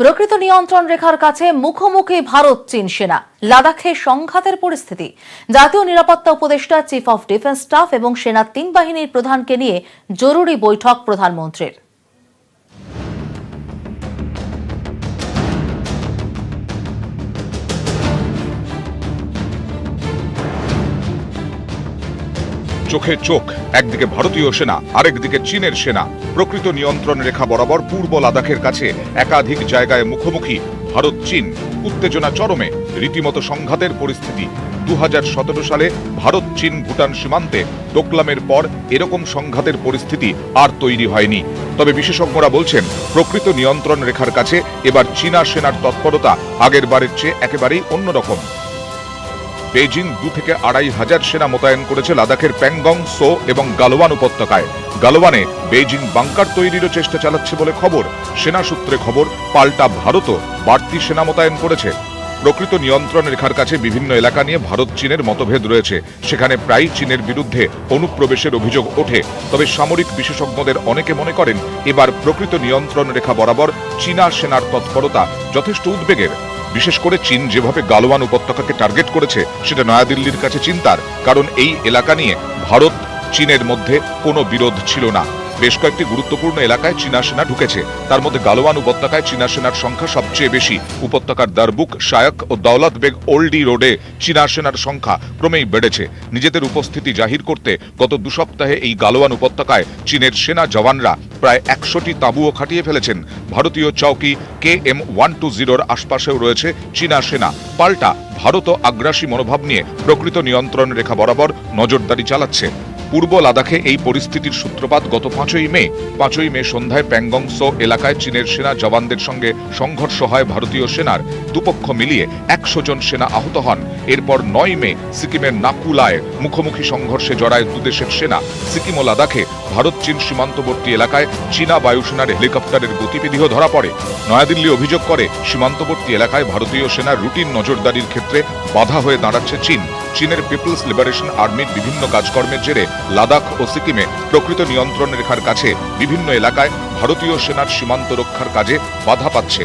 প্রকৃত নিয়ন্ত্রণ রেখার কাছে মুখোমুখি ভারত চীন সেনা, লাদাখে সংঘাতের পরিস্থিতি। জাতীয় নিরাপত্তা উপদেষ্টা, চিফ অফ ডিফেন্স স্টাফ এবং সেনা ৩ বাহিনীর প্রধানকে নিয়ে জরুরি বৈঠক প্রধানমন্ত্রীর। চোখে চোখ, একদিকে ভারতীয় সেনা, আরেকদিকে চীনের সেনা। প্রকৃত নিয়ন্ত্রণ রেখা বরাবর পূর্ব লাদাখের কাছে একাধিক জায়গায় মুখোমুখি ভারত চীন। উত্তেজনা চরমে, রীতিমতো সংঘাতের পরিস্থিতি। 2017 সালে ভারত চীন ভুটান সীমান্তে ডোকলামের পর এরকম সংঘাতের পরিস্থিতি আর তৈরি হয়নি। তবে বিশেষজ্ঞরা বলছেন, প্রকৃত নিয়ন্ত্রণ রেখার কাছে এবার চীনা সেনার তৎপরতা আগের বারের চেয়ে একেবারেই অন্যরকম। বেজিং 2 থেকে 2,500 সেনা মোতায়েন করেছে লাদাখের প্যাংগং, সো এবং গালওয়ান উপত্যকায়। গালওয়ানে বেজিং বাংকার তৈরিরও চেষ্টা চালাচ্ছে বলে খবর। সেনা সূত্রে খবর, পাল্টা ভারতও বাড়তি সেনা মোতায়েন করেছে। প্রকৃত নিয়ন্ত্রণ রেখার কাছে বিভিন্ন এলাকা নিয়ে ভারত চীনের মতভেদ রয়েছে। সেখানে প্রায় চীনের বিরুদ্ধে অনুপ্রবেশের অভিযোগ ওঠে। তবে সামরিক বিশেষজ্ঞদের অনেকে মনে করেন, এবার প্রকৃত নিয়ন্ত্রণ রেখা বরাবর চীনা সেনার তৎপরতা যথেষ্ট উদ্বেগের। বিশেষ করে চীন যেভাবে গালওয়ান উপত্যকাকে টার্গেট করেছে, সেটা নয়াদিল্লির কাছে চিন্তার। কারণ এই এলাকা নিয়ে ভারত চীনের মধ্যে কোনো বিরোধ ছিল না। বেশ কয়েকটি গুরুত্বপূর্ণ এলাকায় চীনা সেনা ঢুকেছে। তার মধ্যে গালওয়ান উপত্যকায় চীনা সেনার সংখ্যা সবচেয়ে বেশি। উপত্যকার দারবুক, শায়ক ও দৌলত বেগ ওল্ডি রোডে চীনা সেনার সংখ্যা ক্রমেই বেড়েছে। নিজেদের উপস্থিতি জাহির করতে গত 2 সপ্তাহে এই গালওয়ান উপত্যকায় চীনের সেনা জওয়ানরা প্রায় 100টি তাঁবুও খাটিয়ে ফেলেছেন। ভারতীয় চৌকি KM-120-র আশপাশেও রয়েছে চীনা সেনা। পাল্টা ভারতও আগ্রাসী মনোভাব নিয়ে প্রকৃত নিয়ন্ত্রণ রেখা বরাবর নজরদারি চালাচ্ছে। পূর্ব লাদাখে এই পরিস্থিতির সূত্রপাত গত 5ই মে সন্ধ্যায় প্যাংগং সো এলাকায় চীনের সেনা জওয়ানদের সঙ্গে সংঘর্ষ হয় ভারতীয় সেনার। দুপক্ষ মিলিয়ে 100 জন সেনা আহত হন। এরপর 9 মে সিকিমের নাকুলায় মুখোমুখি সংঘর্ষে জড়ায় দুদেশের সেনা। সিকিম ও লাদাখে ভারত চীন সীমান্তবর্তী এলাকায় চীনা বায়ুসেনার হেলিকপ্টারের গতিবিধিও ধরা পড়ে। নয়াদিল্লি অভিযোগ করে, সীমান্তবর্তী এলাকায় ভারতীয় সেনার রুটিন নজরদারির ক্ষেত্রে বাধা হয়ে দাঁড়াচ্ছে চীন। চীনের পিপলস লিবারেশন আর্মির বিভিন্ন কাজকর্মের জেরে লাদাখ ও সিকিমে প্রকৃত নিয়ন্ত্রণ রেখার কাছে বিভিন্ন এলাকায় ভারতীয় সেনার সীমান্ত রক্ষার কাজে বাধা পাচ্ছে।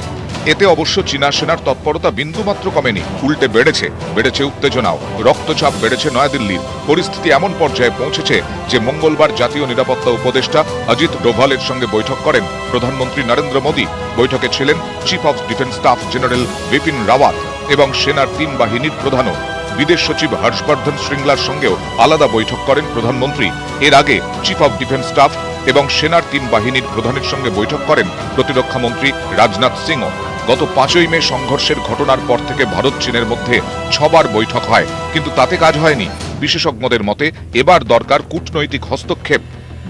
এতে অবশ্য চীনা সেনার তৎপরতা বিন্দুমাত্র কমেনি, উল্টে বেড়েছে উত্তেজনাও। রক্তচাপ বেড়েছে নয়াদিল্লির। পরিস্থিতি এমন পর্যায়ে পৌঁছেছে যে মঙ্গলবার জাতীয় নিরাপত্তা উপদেষ্টা অজিত ডোভালের সঙ্গে বৈঠক করেন প্রধানমন্ত্রী নরেন্দ্র মোদী। বৈঠকে ছিলেন chief of defence staff general Bipin Rawat এবং সেনার 3 বাহিনীর প্রধানও। বিদেশ সচিব হর্ষবর্ধন শ্রীংলার সঙ্গেও আলাদা বৈঠক করেন প্রধানমন্ত্রী। এর আগে চিফ অফ ডিফেন্স স্টাফ এবং সেনার 3 বাহিনীর প্রধানের সঙ্গে বৈঠক করেন প্রতিরক্ষা মন্ত্রী রাজনাথ সিংও। গত 5ই মে সংঘর্ষের ঘটনার পর থেকে ভারত চীনের মধ্যে 6 বার বৈঠক হয়, কিন্তু তাতে কাজ হয়নি। বিশেষজ্ঞদের মতে এবার দরকার কূটনৈতিক হস্তক্ষেপ।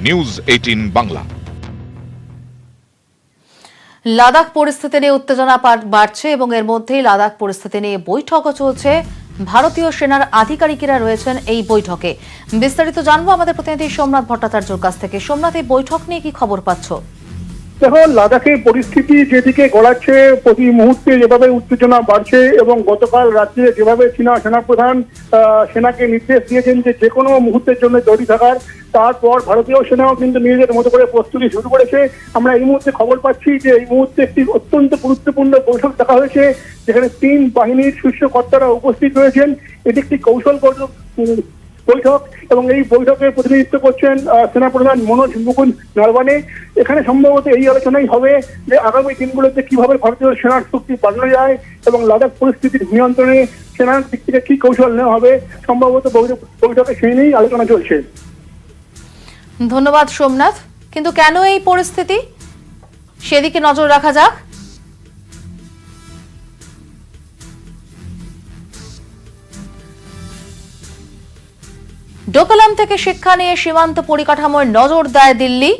নিউজ 18 বাংলা। লাদাখ পরিস্থিতি নিয়ে উত্তেজনা বাড়ছে এবং এর মধ্যেই লাদাখ পরিস্থিতি নিয়ে বৈঠকও চলছে। ভারতীয় সেনার আধিকারিকেরা রয়েছেন এই বৈঠকে। বিস্তারিত জানবো আমাদের প্রতিনিধি সোমনাথ ভট্টাচার্যের কাছ থেকে। সোমনাথ, এই বৈঠক নিয়ে কি খবর পাচ্ছ? দেখো, লাদাখের পরিস্থিতি যেদিকে গড়াচ্ছে, প্রতি মুহূর্তে যেভাবে উত্তেজনা বাড়ছে এবং গতকাল রাত্রে যেভাবে চীনা সেনাপ্রধান সেনাকে নির্দেশ দিয়েছেন যে কোনো মুহূর্তের জন্য তৈরি থাকার, তারপর ভারতীয় সেনাও কিন্তু নিজেদের মতো করে প্রস্তুতি শুরু করেছে। আমরা এই মুহূর্তে খবর পাচ্ছি যে এই মুহূর্তে একটি অত্যন্ত গুরুত্বপূর্ণ বৈঠক দেখা হয়েছে, যেখানে 3 বাহিনীর শীর্ষ কর্তারা উপস্থিত রয়েছেন। এটি একটি কৌশলগত বৈঠক এবং এই বৈঠকে প্রতিনিধিত্ব করছেন সেনাপ্রধান মনোজ মুকুন্দ নরওয়ানে। এখানে সম্ভবত এই আলোচনাই হবে যে আগামী দিনগুলোতে কিভাবে ভারতীয় সেনার শক্তি বাড়ানো যায় এবং লাদাখ পরিস্থিতির নিয়ন্ত্রণে সেনার দিক থেকে কি কৌশল নেওয়া হবে। সম্ভবত বৈঠকে সেই নিয়েই আলোচনা চলছে। ধন্যবাদ সোমনাথ। কিন্তু কেন এই পরিস্থিতি, সেদিকে নজর রাখা যাক। ডোকলাম থেকে শিক্ষা নিয়ে সীমান্ত পরিকাঠামোয় নজর দেয় দিল্লি।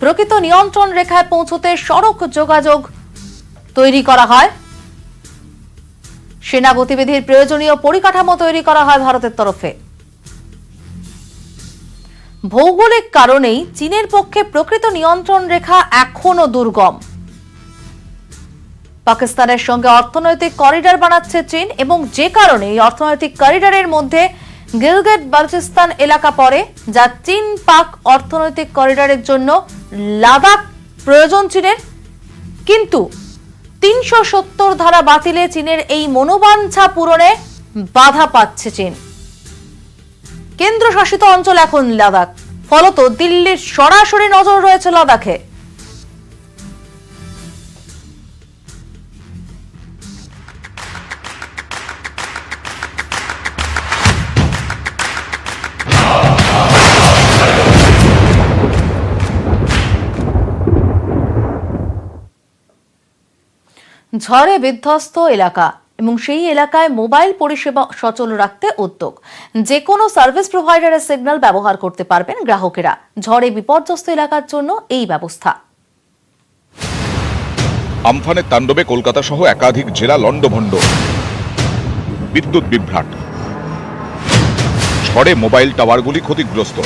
প্রকৃত নিয়ন্ত্রণ রেখায় পৌঁছতে সড়ক যোগাযোগ তৈরি করা হয়। সেনা গতিবিধির প্রয়োজনীয় পরিকাঠামো তৈরি করা হয় ভারতের তরফে। ভৌগোলিক কারণেই চীনের পক্ষে প্রকৃত নিয়ন্ত্রণ রেখা এখনো দুর্গম। পাকিস্তানের সঙ্গে অর্থনৈতিক করিডর বানাচ্ছে চীন এবং যে কারণে এই অর্থনৈতিক করিডরের মধ্যে গিলগিট বালচিস্তান এলাকা পড়ে, যা চীন পাক অর্থনৈতিক করিডরের জন্য লাদাখ প্রয়োজন চীনের। কিন্তু 370 ধারা বাতিলে চীনের এই মনোবাঞ্ছা পূরণে বাধা পাচ্ছে চীন। কেন্দ্রশাসিত অঞ্চল এখন লাদাখ, ফলত দিল্লির সরাসরি নজর রয়েছে লাদাখে। ঝড়ে বিধ্বস্ত এলাকা এবং সেই এলাকায় মোবাইল পরিষেবা সচল রাখতে উদ্যোগ। যে কোনো সার্ভিস প্রোভাইডারের সিগন্যাল ব্যবহার করতে পারবেন গ্রাহকেরা। ঝড়ে বিপর্যস্ত এলাকার জন্য এই ব্যবস্থা। আমফানের তাণ্ডবে কলকাতা সহ একাধিক জেলা লণ্ডভণ্ড, বিদ্যুৎ বিভ্রাট, ঝড়ে মোবাইল টাওয়ারগুলি ক্ষতিগ্রস্ত,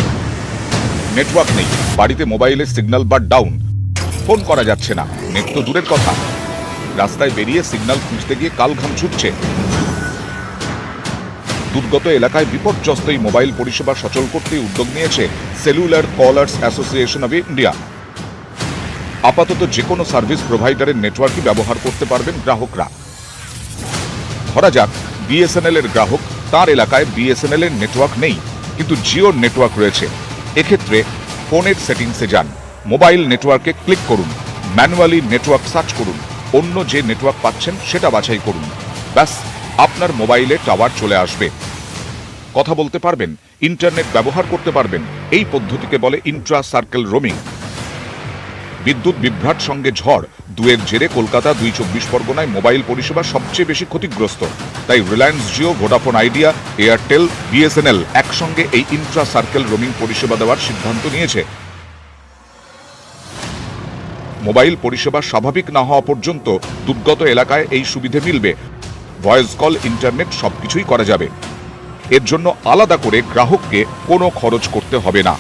নেটওয়ার্ক নেই, বাড়িতে মোবাইলের সিগন্যাল বার ডাউন, ফোন করা যাচ্ছে না, নেট তো দূরের কথা, রাস্তায় বেরিয়ে সিগন্যাল খুঁজতে গিয়ে কালঘাম ছুটছে। দুর্গত এলাকায় বিপর্যস্ত এই মোবাইল পরিষেবা সচল করতে উদ্যোগ নিয়েছে cellular collars association of India. আপাতত যে কোনো সার্ভিস প্রোভাইডারের নেটওয়ার্কই ব্যবহার করতে পারবেন গ্রাহকরা। ধরা যাক বিএসএনএল এর গ্রাহক, তার এলাকায় বিএসএনএল এর নেটওয়ার্ক নেই, কিন্তু জিওর নেটওয়ার্ক রয়েছে। এক্ষেত্রে ফোনের সেটিংসে যান, মোবাইল নেটওয়ার্কে ক্লিক করুন, ম্যানুয়ালি নেটওয়ার্ক সার্চ করুন, অন্য যে নেটওয়ার্ক পাচ্ছেন সেটা বাছাই করুন, ব্যাস আপনার মোবাইলে টাওয়ার চলে আসবে। কথা বলতে পারবেন, ইন্টারনেট ব্যবহার করতে পারবেন। এই পদ্ধতিকে বলে ইন্ট্রা সার্কেল রোমিং। বিদ্যুৎ বিভ্রাট সঙ্গে ঝড়, দুয়ের জেরে কলকাতা ২ পরগনায় মোবাইল পরিষেবা সবচেয়ে বেশি ক্ষতিগ্রস্ত। তাই Reliance Jio, Vodafone idea, Airtel, BSNL একসঙ্গে এই ইন্ট্রা সার্কেল রোমিং পরিষেবা দেওয়ার সিদ্ধান্ত নিয়েছে। মোবাইল পরিষেবা স্বাভাবিক না হওয়া পর্যন্ত দুর্গত এলাকায় এই সুবিধে মিলবে। ভয়েস কল, ইন্টারনেট সবকিছুই করা যাবে। এর জন্য আলাদা করে গ্রাহককে কোনো খরচ করতে হবে না।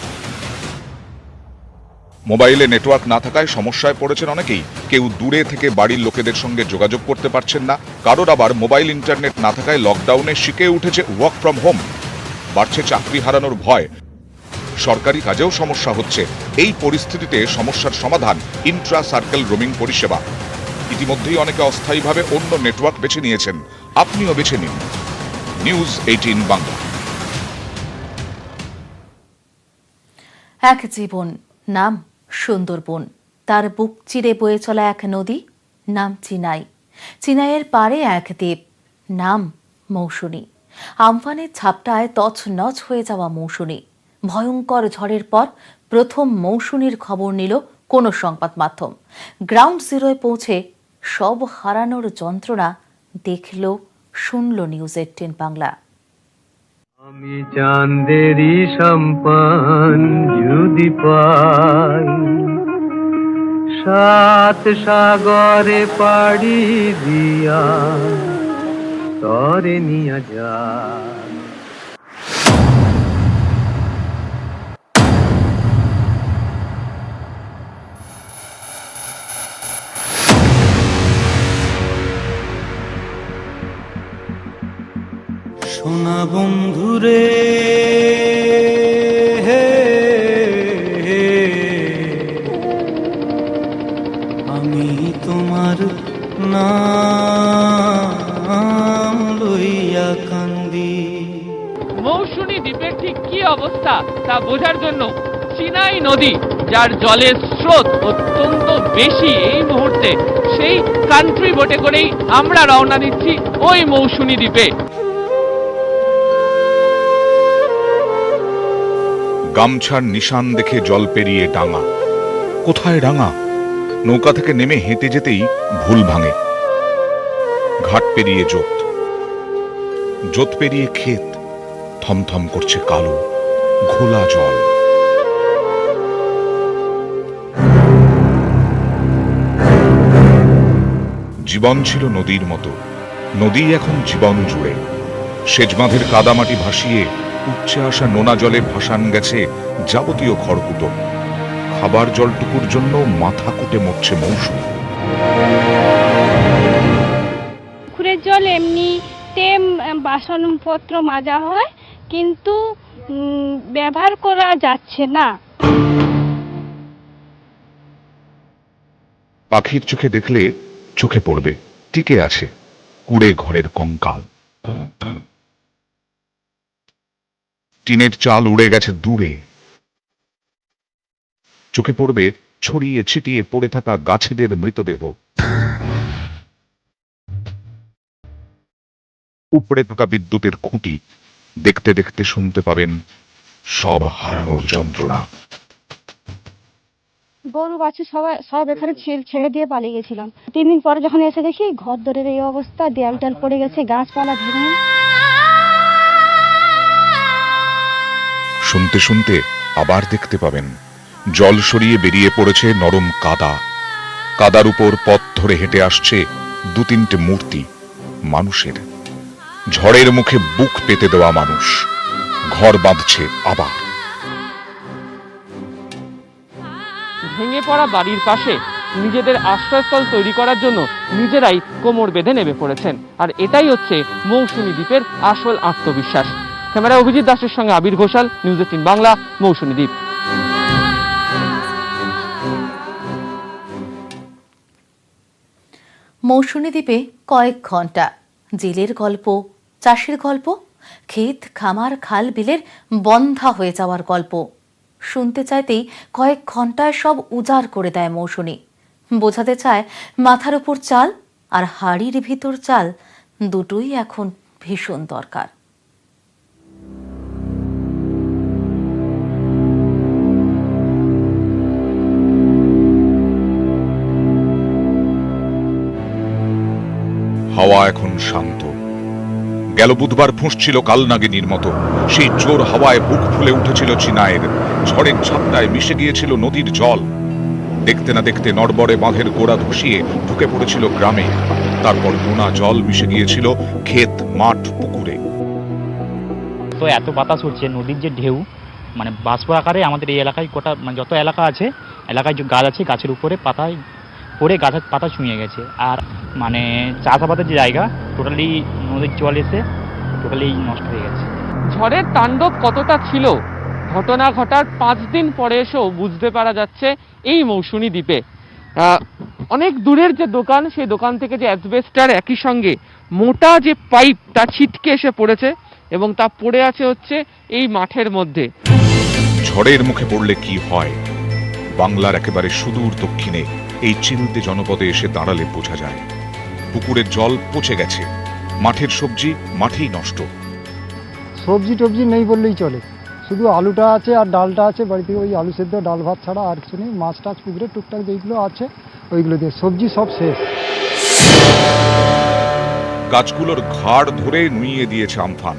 মোবাইলে নেটওয়ার্ক না থাকায় সমস্যায় পড়েছেন অনেকেই। কেউ দূরে থেকে বাড়ির লোকেদের সঙ্গে যোগাযোগ করতে পারছেন না, কারোর আবার মোবাইল ইন্টারনেট না থাকায় লকডাউনে শিখে উঠেছে ওয়ার্ক ফ্রম হোম। বাড়ছে চাকরি হারানোর ভয়, সরকারি কাজেও সমস্যা হচ্ছে। এই পরিস্থিতিতে সমস্যার সমাধান ইন্ট্রা সার্কেল রোমিং পরিষেবা। ইতিমধ্যেই অনেকে অস্থায়ীভাবে অন্য নেটওয়ার্ক বেছে নিয়েছেন, আপনিও বেছে নিন। নিউজ 18 বাংলা। এক জীবন, নাম সুন্দরবন, তার বুক চিরে বয়ে চলা এক নদী, নাম চিনাই। চিনাইয়ের পারে এক দ্বীপ, নাম মৌসুমী। আমফানের ঝাপটায় তছনছ হয়ে যাওয়া মৌসুমী। ভয়ঙ্কর ঝড়ের পর প্রথম মৌসুমীর খবর নিল কোনো সংবাদ মাধ্যম। গ্রাউন্ড জিরোয় পৌঁছে সব হারানোর যন্ত্রণা দেখল, শুনল নিউজ 18 বাংলা। আমি চাঁদেরই সম্পান যদি পাই, 7 সাগরে পাড়ি দিয়া তরে নিয়া যায়। সোনা বন্ধুরে আমি তোমার নাম লইয়া কান্দি। মৌসুমী দ্বীপের ঠিক কি অবস্থা তা বোঝার জন্য চিনাই নদী, যার জলের স্রোত অত্যন্ত বেশি এই মুহূর্তে, সেই কান্ট্রি বোটে করেই আমরা রওনা দিচ্ছি ওই মৌসুমী দ্বীপে। গামছার নিশান দেখে জল পেরিয়ে ডাঙা। কোথায় ডাঙা? নৌকা থেকে নেমে হেঁটে যেতেই ভুল ভাঙে। ঘাট পেরিয়ে জোত, জোত পেরিয়ে ক্ষেত, থমথম করছে কালো ঘোলা জল। জীবন ছিল নদীর মতো, নদী এখন জীবন জুড়ে। সেচ বাঁধের কাদামাটি ভাসিয়ে উপচে আসা নোনা জলে ভাসান গেছে যাবতীয় খড়কুটো। খাবার জলটুকুর জন্য মাথা কুটে মরছে মৌসুমী। পুকুরের জল এমনিতে বাসনপত্র মাজা হয়, কিন্তু ব্যবহার করা যাচ্ছে না। পাখির চোখে দেখলে চোখে পড়বে, টিকে আছে কুড়ে ঘরের কঙ্কাল। টিনের চাল উড়ে গেছে দূরে, চোখে পড়বে ছড়িয়ে ছিটিয়ে পড়ে থাকা গাছেদের মৃতদেহ। উপড়ে থাকা বিদ্যুতের খুঁটি, দেখতে দেখতে শুনতে পাবেন সব হারানোর যন্ত্রণা। গরু বাছুর সব এখানে ছেড়ে দিয়ে পালিয়ে গেছিলাম। 3 দিন পরে যখন এসে দেখি ঘর দরের এই অবস্থা, দেয়াল টেয়াল পড়ে গেছে, গাছপালা ভেঙে। শুনতে শুনতে আবার দেখতে পাবেন জল সরিয়ে বেরিয়ে পড়েছে নরম কাদা। কাদার উপর পথ ধরে হেঁটে আসছে 2-3টে মূর্তি মানুষের। ঝড়ের মুখে বুক পেতে দেওয়া মানুষ ঘর বাঁধছে আবার। ভেঙে পড়া বাড়ির পাশে নিজেদের আশ্রয়স্থল তৈরি করার জন্য নিজেরাই কোমর বেঁধে নেমে পড়েছেন। আর এটাই হচ্ছে মৌসুমী দ্বীপের আসল আত্মবিশ্বাস। ক্যামেরায় অভিজিৎ দাসের সঙ্গে আবির ঘোষাল, নিউজ 18 বাংলা, মৌসুমী দ্বীপ। মৌসুমী দ্বীপে কয়েক ঘন্টা জেলের গল্প, চাষের গল্প, ক্ষেত খামার খাল বিলের বন্ধা হয়ে যাওয়ার গল্প শুনতে চাইতেই কয়েক ঘন্টায় সব উজাড় করে দেয় মৌসুমী। বোঝাতে চায় মাথার উপর চাল আর হাড়ির ভিতর চাল দুটোই এখন ভীষণ দরকার। হাওয়া এখন শান্ত। গেল বুধবার ফুঁসছিল কালনাগিনীর মতো, সেই জোর হাওয়ায় বুক ফুলে উঠেছিল চিনায়ের। ঝড়ের ঝাপটায় মিশে গিয়েছিল নদীর জল। দেখতে না দেখতে নড়বড়ে বাঁধের গোড়া ধসিয়ে ঢুকে পড়েছিল গ্রামে। তারপর নোনা জল মিশে গিয়েছিল ক্ষেত, মাঠ, পুকুরে। তো এত বাতাস হচ্ছে, নদীর যে ঢেউ মানে বাষ্প আকারে আমাদের এই এলাকায় গোটা মানে যত এলাকা আছে, এলাকায় যে গাছ আছে গাছের উপরে পাতায় পড়ে গাছের পাতা ছুঁয়ে গেছে। আর মানে চাষাবাদের যে জায়গা টোটালি নদীর জল এসে টোটালি নষ্ট হয়ে গেছে। ঝড়ের তাণ্ডব কতটা ছিল ঘটনা ঘটার 5 দিন পরে এসেও বুঝতে পারা যাচ্ছে এই মৌসুমী দ্বীপে। অনেক দূরের যে দোকান, সেই দোকান থেকে যে অ্যাসবেস্টার একই সঙ্গে মোটা যে পাইপ তা ছিটকে এসে পড়েছে এবং তা পড়ে আছে হচ্ছে এই মাঠের মধ্যে। ঝড়ের মুখে পড়লে কি হয়, বাংলার একেবারে সুদূর দক্ষিণে এই চিলতে জনপদে এসে দাঁড়ালে বোঝা যায়। পুকুরের জল পচে গেছে, মাঠের সবজি মাঠেই নষ্ট। সবজি টবজি নেই বললেই চলে, শুধু আলুটা আছে আর ডালটা আছে বাড়ি থেকে, ওই আলু সেদ্ধ ডাল ভাত ছাড়া আর কিছু নেই। মাছ টাছ পুকুরে টুকটাক যেগুলো আছে ওইগুলো দিয়ে, সবজি সব শেষ। গাছগুলোর ঘাড় ধরে নুইয়ে দিয়েছে আমফান,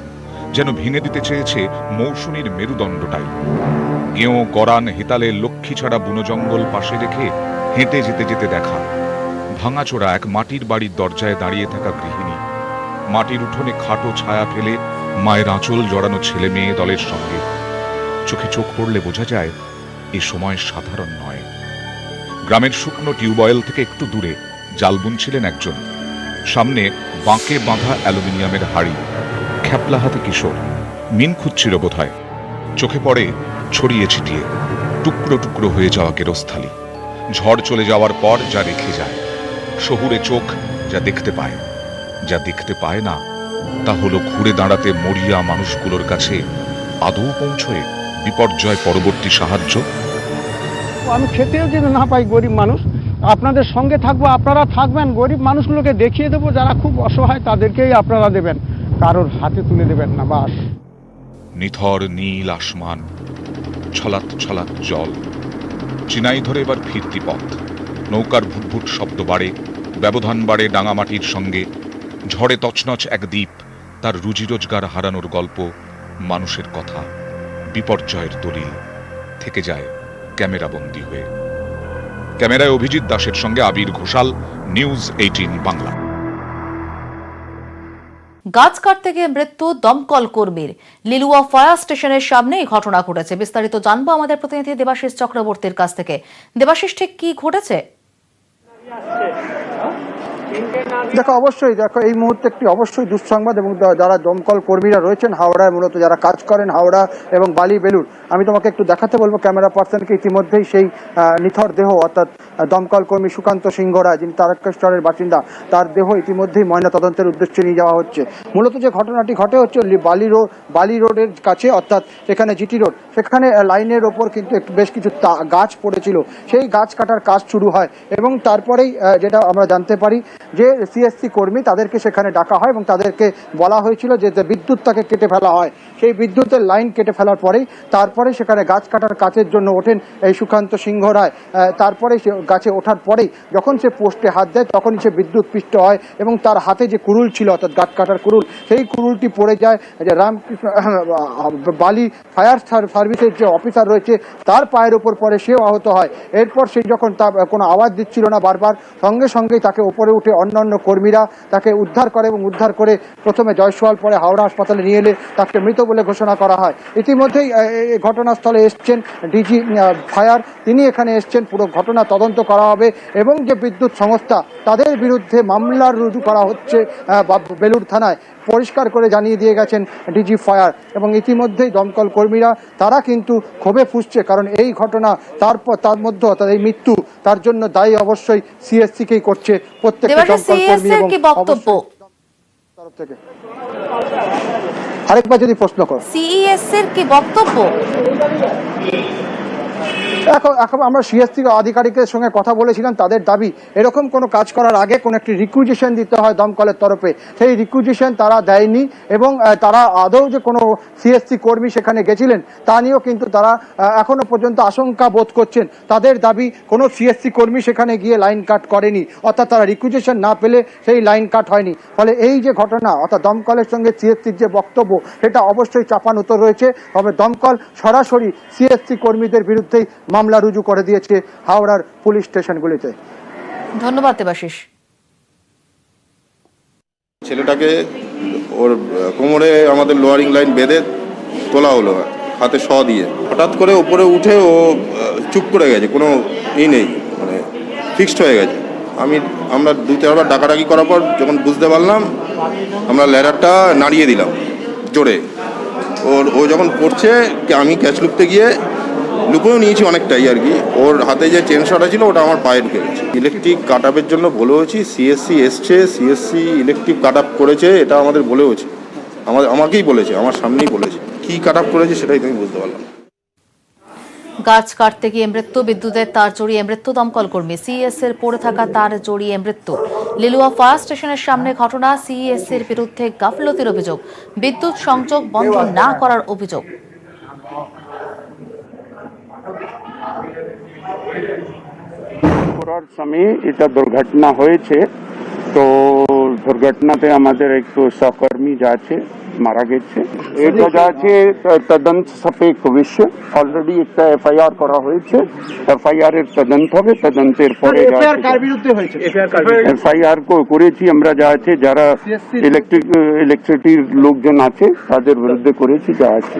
যেন ভেঙে দিতে চেয়েছে মৌসুমীর মেরুদণ্ডটাই। গেঁয়ো, গরান, হেতালে, লক্ষ্মী ছাড়া বুনো জঙ্গল পাশে রেখে হেঁটে যেতে যেতে দেখা ভাঙাচোরা এক মাটির বাড়ির দরজায় দাঁড়িয়ে থাকা গৃহিণী। মাটির উঠোনে খাটো ছায়া ফেলে মায়ের আঁচল জড়ানো ছেলে মেয়ে দলের সঙ্গে। চোখে চোখ পড়লে বোঝা যায় এ সময় সাধারণ নয়। গ্রামের শুকনো টিউবওয়েল থেকে একটু দূরে জাল বুনছিলেন একজন। সামনে বাঁকে বাঁধা অ্যালুমিনিয়ামের হাড়ি, খ্যাপলা হাতে কিশোর, মিন খুঁজছিল বোধহয়। চোখে পড়ে ছড়িয়ে ছিটিয়ে টুকরো টুকরো হয়ে যাওয়া কেরোস্থালি। ঝড় চলে যাওয়ার পর যা রেখে যায়, শহুরে চোখ যা দেখতে পায়, যা দেখতে পায় না তা হলো ঘুরে দাঁড়াতে মরিয়া মানুষগুলোর কাছে আদৌ পৌঁছয় বিপর্যয় পরবর্তী সাহায্য। আমি খেতেও যেন না পাই, গরিব মানুষ, আপনাদের সঙ্গে থাকবো, আপনারা থাকবেন, গরিব মানুষগুলোকে দেখিয়ে দেবো, যারা খুব অসহায় তাদেরকেই আপনারা দেবেন, কারোর হাতে তুলে দেবেন না। বাস নিথর নীল আসমান, ছলাৎ ছলাৎ জল। চিনাই ধরে এবার ফিরতি পথ। নৌকার ভুটভুট শব্দ বাড়ে, ব্যবধান বাড়ে ডাঙামাটির সঙ্গে। ঝড়ে তছনছ এক দ্বীপ, তার রুজি রোজগার হারানোর গল্প, মানুষের কথা, বিপর্যয়ের দলিল থেকে যায় ক্যামেরাবন্দি হয়ে। ক্যামেরায় অভিজিৎ দাসের সঙ্গে আবির ঘোষাল, নিউজ 18 বাংলা। গাছ কাটতে গিয়ে মৃত্যু দমকল কর্মীর। লিলুয়া ফায়ার স্টেশনের সামনে এই ঘটনা ঘটেছে। বিস্তারিত জানবো আমাদের প্রতিনিধি দেবাশিস চক্রবর্তীর কাছ থেকে। দেবাশিস, ঠিক কি ঘটেছে? দেখো অবশ্যই দেখো এই মুহূর্তে একটি অবশ্যই দুঃসংবাদ, এবং যারা দমকল কর্মীরা রয়েছেন হাওড়ায়, মূলত যারা কাজ করেন হাওড়া এবং বালি বেলুর, আমি তোমাকে একটু দেখাতে বলবো ক্যামেরা পার্সনকে, ইতিমধ্যেই সেই নিথর দেহ অর্থাৎ দমকল কর্মী সুকান্ত সিংহ রায়, যিনি তারকেশ্বরের বাসিন্দা, তার দেহ ইতিমধ্যেই ময়না তদন্তের উদ্দেশ্যে নিয়ে যাওয়া হচ্ছে। মূলত যে ঘটনাটি ঘটে হচ্ছে বালি রোডের কাছে, অর্থাৎ সেখানে জিটি রোড, সেখানে লাইনের ওপর কিন্তু বেশ কিছু গাছ পড়েছিল, সেই গাছ কাটার কাজ শুরু হয় এবং তারপরেই যেটা আমরা জানতে পারি যে সিএসসি কর্মী তাদেরকে সেখানে ডাকা হয় এবং তাদেরকে বলা হয়েছিল যে বিদ্যুৎ তাকে কেটে ফেলা হয়। সেই বিদ্যুতের লাইন কেটে ফেলার পরেই তারপরে সেখানে গাছ কাটার কাজের জন্য ওঠেন এই সুকান্ত সিংহ রায়। তারপরে সে গাছে ওঠার পরেই যখন সে পোস্টে হাত দেয় তখনই সে বিদ্যুৎ পৃষ্ঠ হয় এবং তার হাতে যে কুরুল ছিল অর্থাৎ গাছ কাটার কুরুল, সেই কুরুলটি পড়ে যায় যে রামকৃষ্ণ বালি ফায়ার সার্ভিসের যে অফিসার রয়েছে তার পায়ের ওপর পরে সেও আহত হয়। এরপর সে যখন তার কোনো আওয়াজ দিচ্ছিল না বারবার, সঙ্গে সঙ্গেই তাকে ওপরে উঠে অন্যান্য কর্মীরা তাকে উদ্ধার করে এবং উদ্ধার করে প্রথমে জয়সওয়াল, পরে হাওড়া হাসপাতালে নিয়ে এলে তাকে মৃত বলে ঘোষণা করা হয়। ইতিমধ্যেই ঘটনাস্থলে এসছেন ডিজি ফায়ার, তিনি এখানে এসছেন, পুরো ঘটনা তদন্ত করা হবে এবং যে বিদ্যুৎ সংস্থা তাদের বিরুদ্ধে মামলা রুজু করা হচ্ছে বেলুর থানায়, পরিষ্কার করে জানিয়ে দিয়ে গেছেন ডিজি ফায়ার। এবং ইতিমধ্যেই দমকল কর্মীরা তারা কিন্তু ক্ষোভে ফুঁসছে, কারণ এই ঘটনা তার মধ্যে অর্থাৎ এই মৃত্যু তার জন্য দায়ী অবশ্যই সিএসসি-কেই করছে প্রত্যেকটা দমকল কর্মী এবং বক্তব্য তরফ থেকে। আরেকবার যদি প্রশ্ন কর, সিইএস-এর কি বক্তব্য? এখন আমরা সিএসসি আধিকারিকের সঙ্গে কথা বলেছিলাম, তাদের দাবি এরকম কোনো কাজ করার আগে কোনো একটি রিকুইজিশন দিতে হয় দমকলের তরফে, সেই রিকুইজিশন তারা দেয়নি এবং তারা আদৌ যে কোনো সিএসসি কর্মী সেখানে গেছিলেন তা নিয়েও কিন্তু তারা এখনো পর্যন্ত আশঙ্কা বোধ করছেন। তাদের দাবি কোনো সিএসসি কর্মী সেখানে গিয়ে লাইন কাট করেনি, অর্থাৎ তারা রিকুইজিশন না পেলে সেই লাইন কাট হয়নি। ফলে এই যে ঘটনা অর্থাৎ দমকলের সঙ্গে সিএসসির যে বক্তব্য সেটা অবশ্যই চাপানুতর রয়েছে। তবে দমকল সরাসরি সিএসসি কর্মীদের বিরুদ্ধেই মামলা রুজু করে দিয়েছে হাওড়ার পুলিশ স্টেশনগুলিতে। ধন্যবাদ দেবাশিস। ছেলেটাকে ওর কোমরে আমাদের লোয়ারিং লাইন বেঁধে তোলা হলো হাতে শ দিয়ে, হঠাৎ করে উপরে উঠে ও চুপ করে গেছে, কোনো নেই, মানে ফিক্সড হয়ে গেছে। আমরা 2-4বার ডাকাডাকি করার পর যখন বুঝতে পারলাম, আমরা ল্যাডারটা নাড়িয়ে দিলাম জোরে। ও যখন পড়ছে আমি ক্যাচ লুপতে গিয়ে লুপেও নিয়েছি অনেকটাই আর কি। ওর হাতে যে চেন শটা ছিল ওটা আমার পায়ে ঢুকে গেছে। ইলেকট্রিক কাট আপের জন্য বলেওছি, সিএসসি এসছে, সিএসসি ইলেকট্রিক কাট আপ করেছে, এটা আমাদের বলেওছি, আমাকেই বলেছে, আমার সামনেই বলেছে। কি কাট আপ করেছে সেটাই তুমি বুঝতে পারলাম। গাছ কাটতে গিয়ে মৃত্যু, বিদ্যুতের তার জড়িয়ে মৃত্যু দমকল কর্মী, সিইএস-এর পড়ে থাকা তার জড়িয়ে মৃত্যু। লিলুয়া ফায়ার স্টেশনের সামনে ঘটনা, সিইএস-এর বিরুদ্ধে গাফলতির অভিযোগ, বিদ্যুৎ সংযোগ বন্ধ না করার অভিযোগ। করার সময় এটা দুর্ঘটনা হয়েছে, তো দুর্ঘটনাতে আমাদের এক সহকর্মী যা আছে মারা গেছে। এটা যা আছে তদন্ত সাপেক্ষ বিষয়, অলরেডি একটা এফআইআর করা হয়েছে, এফআইআর এর তদন্ত হবে, তদন্তের পরে এফআইআর করেছি আমরা, যা আছে যারা ইলেকট্রিসিটির লোকজন আছে তাদের বিরুদ্ধে করেছি যা আছে।